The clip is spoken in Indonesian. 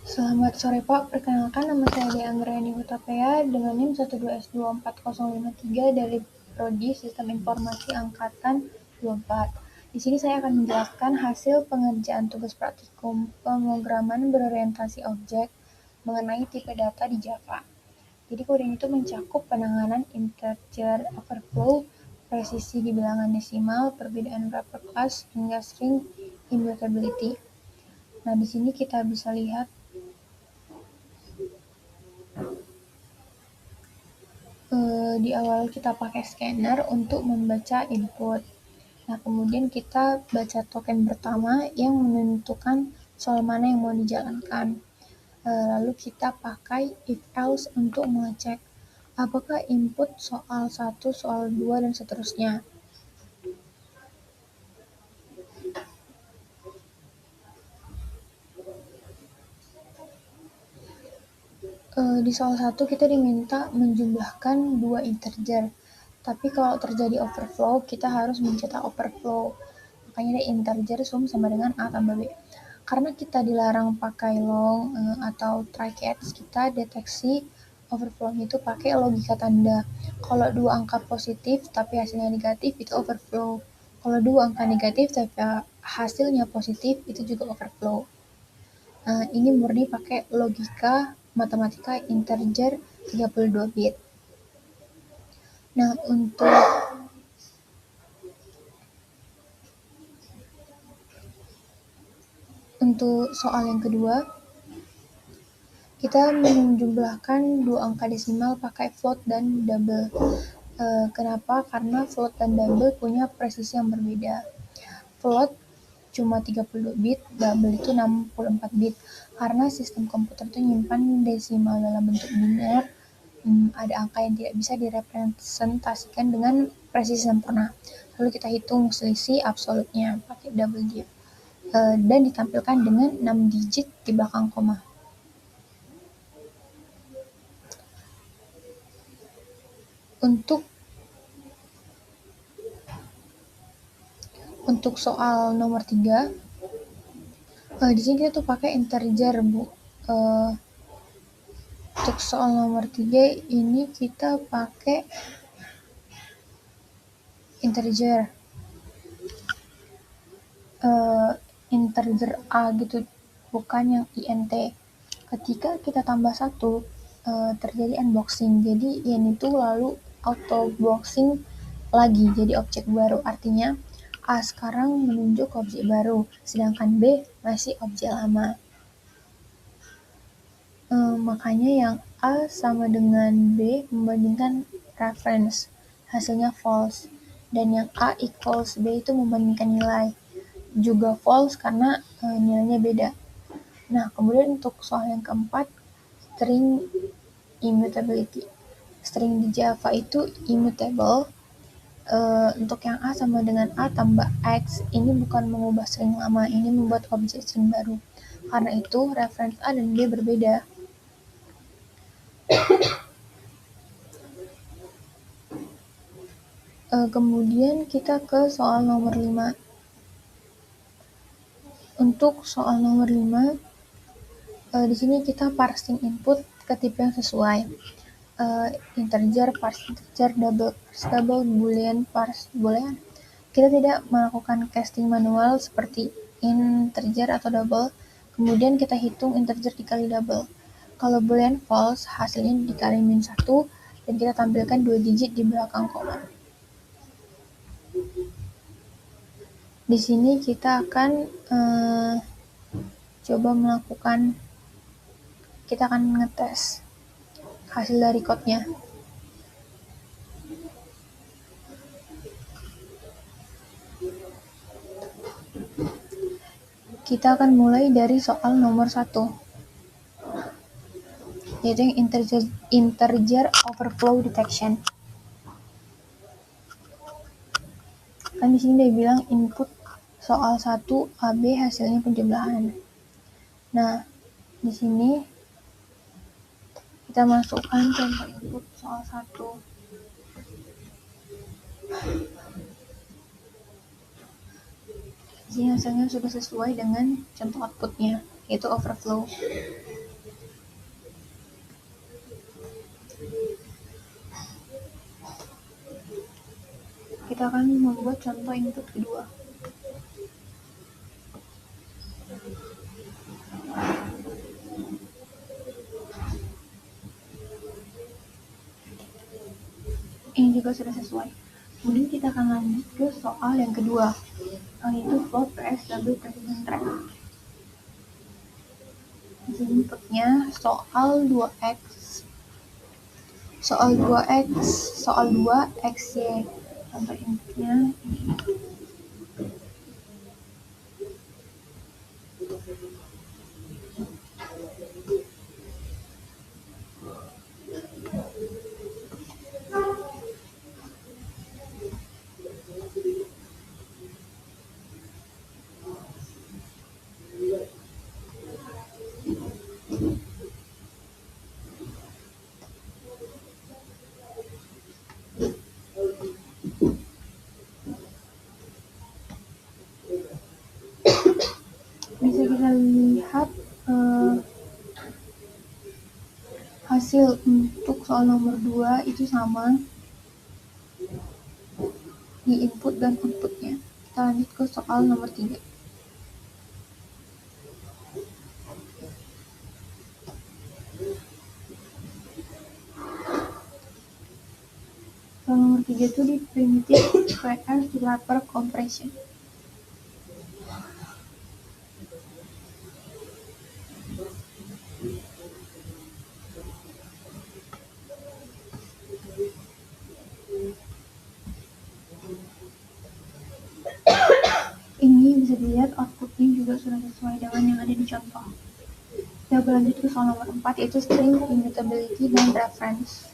Selamat sore Pak, perkenalkan nama saya Deandriani Hutapea dengan NIM 121240053 dari Prodi Sistem Informasi Angkatan 24. Di sini saya akan menjelaskan hasil pengerjaan tugas praktikum pemrograman berorientasi objek mengenai tipe data di Java. Jadi kode itu mencakup penanganan integer overflow, presisi di bilangan desimal, perbedaan wrapper class, hingga string immutability. Nah, di sini kita bisa lihat di awal kita pakai scanner untuk membaca input. Nah, kemudian kita baca token pertama yang menentukan soal mana yang mau dijalankan. Lalu kita pakai if else untuk mengecek apakah input soal 1, soal 2, dan seterusnya. Di soal 1 kita diminta menjumlahkan 2 integer. Tapi kalau terjadi overflow, kita harus mencetak overflow. Makanya ada integer sum sama dengan A tambah B. Karena kita dilarang pakai long atau try catch, kita deteksi overflow itu pakai logika tanda. Kalau dua angka positif tapi hasilnya negatif, itu overflow. Kalau dua angka negatif tapi hasilnya positif, itu juga overflow. Ini murni pakai logika matematika integer 32 bit. Nah, untuk soal yang kedua, kita menjumlahkan dua angka desimal pakai float dan double. Kenapa? Karena float dan double punya presisi yang berbeda. Float cuma 32 bit, double itu 64 bit. Karena sistem komputer itu nyimpan desimal dalam bentuk biner, ada angka yang tidak bisa direpresentasikan dengan presisi sempurna. Lalu kita hitung selisih absolutnya pakai double div. Dan ditampilkan dengan 6 digit di belakang koma. Untuk soal nomor 3, di sini kita tuh pakai integer, Bu. Untuk soal nomor 3 ini kita pakai integer integer A gitu, bukan yang int. Ketika kita tambah 1, terjadi unboxing. Jadi ini tuh lalu auto boxing lagi jadi objek baru. Artinya A sekarang menunjuk ke objek baru, sedangkan B masih objek lama. Makanya yang A sama dengan B membandingkan reference, hasilnya false. Dan yang A equals B itu membandingkan nilai, juga false karena nilainya beda. Nah, kemudian untuk soal yang keempat, string immutability. String di Java itu immutable. Untuk yang A sama dengan A tambah X, ini bukan mengubah string lama, ini membuat objek string baru. Karena itu, reference A dan B berbeda. Kemudian kita ke soal nomor 5. Untuk soal nomor 5, di sini kita parsing input ke tipe yang sesuai. Integer, parse integer, double, parse double, boolean, parse boolean. Kita tidak melakukan casting manual seperti integer atau double. Kemudian kita hitung integer dikali double. Kalau boolean false, hasilnya dikali -1, dan kita tampilkan 2 digit di belakang koma. Di sini kita akan kita akan ngetes hasil dari code-nya. Kita akan mulai dari soal nomor 1, yaitu yang integer overflow detection. Kan di sini dia bilang input soal 1 AB hasilnya penjumlahan. Nah, di sini kita masukkan contoh input soal 1. Di sini hasilnya sudah sesuai dengan contoh outputnya, yaitu overflow. kita akan membuat contoh input kedua. Ini juga sudah sesuai. Kemudian kita akan lanjut ke soal yang kedua, yaitu float PSW precision track. Di sini inputnya soal 2x, soal 2xy. Contoh inputnya ini. Bisa kita lihat hasil untuk soal nomor 2 itu sama di input dan outputnya. Kita lanjut ke soal nomor 3. Soal nomor 3 itu di primitive square wrapper compression. Ini bisa dilihat outputnya juga sudah sesuai dengan yang ada di contoh. Kita berlanjut ke soal nomor 4, yaitu string immutability dan reference.